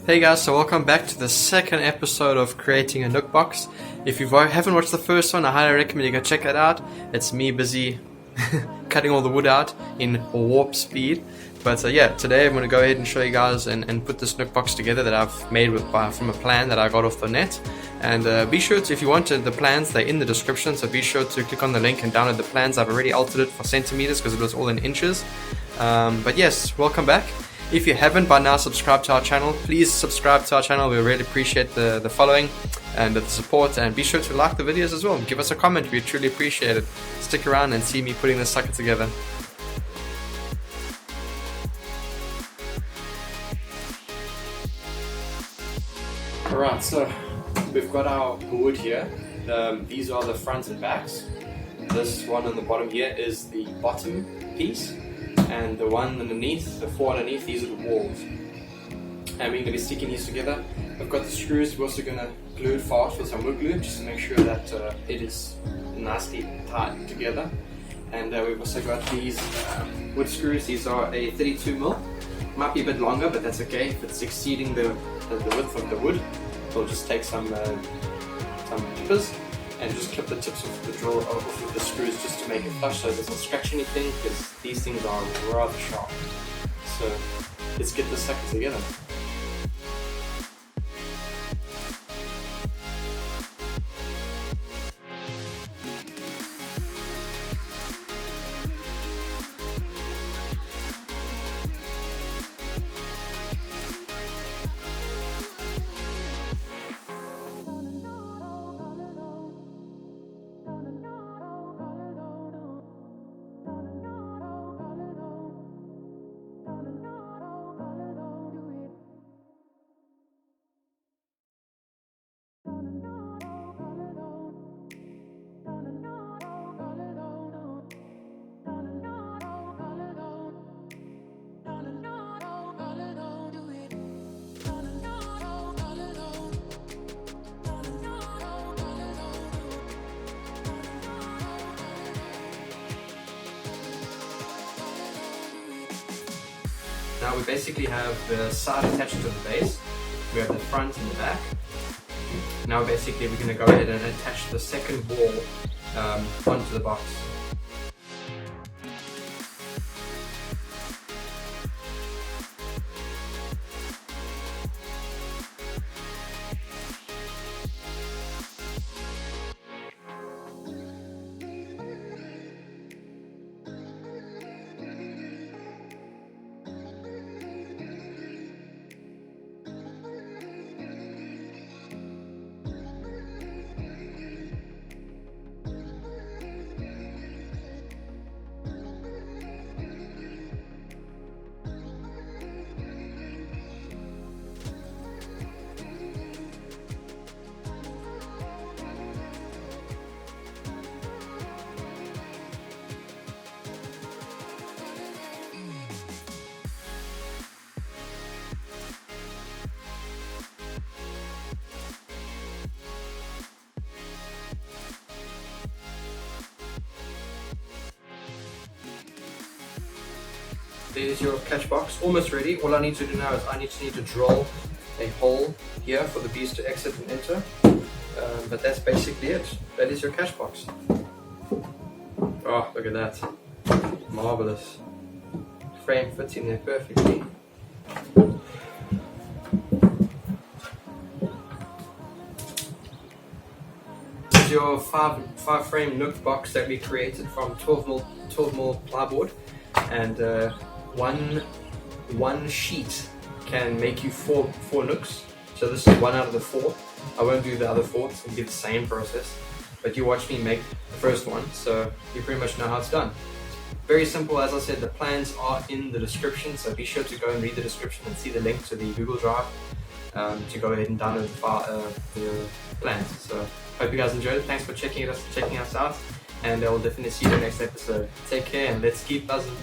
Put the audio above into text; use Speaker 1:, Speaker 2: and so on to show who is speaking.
Speaker 1: Hey guys, so welcome back to the second episode of creating a Nook box. If you haven't watched the first one, I highly recommend you go check it out. It's me busy cutting all the wood out in warp speed. But yeah, today I'm going to go ahead and show you guys and put this Nook box together that I've made from a plan that I got off the net. And be sure to, if you wanted the plans, they're in the description, so be sure to click on the link and download the plans. I've already altered it for centimeters because it was all in inches. But yes, welcome back. If you haven't by now subscribed to our channel, please subscribe to our channel. We really appreciate the following and the support, and be sure to like the videos as well. Give us a comment, we truly appreciate it. Stick around and see me putting this sucker together. Alright, so we've got our wood here. These are the fronts and backs. This one on the bottom here is the bottom piece. And the one underneath, the four underneath, these are the walls. And we're going to be sticking these together. I've got the screws. We're also going to glue it fast with some wood glue, just to make sure that it is nicely tied together. And we've also got these wood screws. These are a 32mm. Might be a bit longer, but that's okay. If it's exceeding the width of the wood, we'll just take some clippers and just clip the tips of the drill off of the screws just to make it flush so it doesn't scratch anything, because these things are rather sharp. So let's get this sucker together. Now we basically have the side attached to the base, we have the front and the back. Now basically we're going to go ahead and attach the second wall onto the box. There's your catch box, almost ready. All I need to do now is I need to drill a hole here for the bees to exit and enter. But that's basically it. That is your catch box. Oh, look at that. Marvelous. Frame fits in there perfectly. This is your five frame Nook box that we created from 12mm plywood. And one sheet can make you four Nooks. So this is one out of the four. I won't do the other four, it's going to be the same process. But you watch me make the first one, so you pretty much know how it's done. Very simple, as I said, the plans are in the description, so be sure to go and read the description and see the link to the Google Drive to go ahead and download the plans. So hope you guys enjoyed it. Thanks for checking us out, and I will definitely see you in the next episode. Take care and let's keep buzzing.